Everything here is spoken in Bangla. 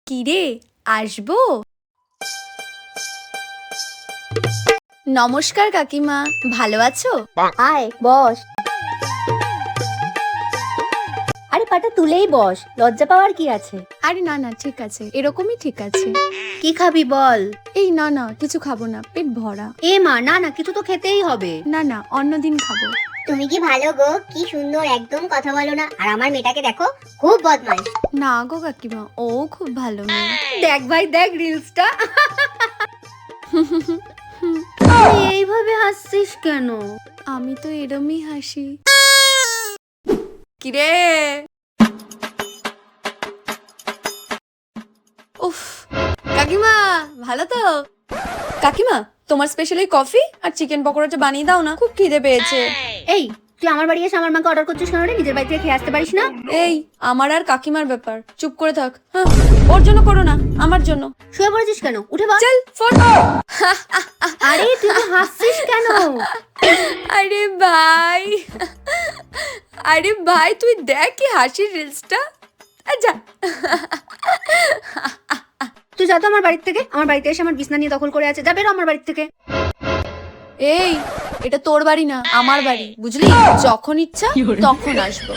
কিরে আসবো? নমস্কার কাকিমা, ভালো আছো? আয় বস। আরে পাটা তুলেই বস, লজ্জা পাওয়ার কি আছে? আরে না না, ঠিক আছে, এরকমই ঠিক আছে। কি খাবি বল? এই না না, কিছু খাবো না, পেট ভরা। এ মা, না না, কিছু তো খেতেই হবে। না না, অন্যদিন খাবো। তুমি কি ভালো গো, কি সুন্দর, একদম কথা বলো না। আর আমার মেয়েটাকে দেখো, খুব বদমাইশ। না গো কাকিমা, ও খুব ভালো মেয়ে। দেখ ভাই দেখ রিলসটা। এইভাবে হাসছিস কেন? আমি তো এরমই হাসি। কিরে? উফ, কাকিমা ভালো তো? কাকিমা, তোমার স্পেশালি কফি আর চিকেন পকোড়াটা বানিয়ে দাও না, খুব খিদে পেয়েছে। এই তুই আমার বাড়ি এসে আমার মাকে অর্ডার করছিস কেন রে? নিজের বাড়ি থেকে খেয়ে আসতে পারিস না? এই আমার আর কাকিমার ব্যাপার, চুপ করে থাক। হ্যাঁ, ওর জন্য করো না, আমার জন্য। শুয়ে পড়েছিস কেন? উঠে বল। চল ফোন। আরে তুই তো হাসছিস কেন? আরে ভাই, আরে ভাই তুই দেখ কি হাসির রিলসটা। আচ্ছা, তুই যা তো আমার বাড়ি থেকে। আমার বাড়িতে এসে আমার বিছনা নিয়ে দখল করে আছে। যা বেরো আমার বাড়ি থেকে। এই এটা তোর বাড়ি না, আমার বাড়ি, বুঝলি? যখন ইচ্ছা তখন আসবো।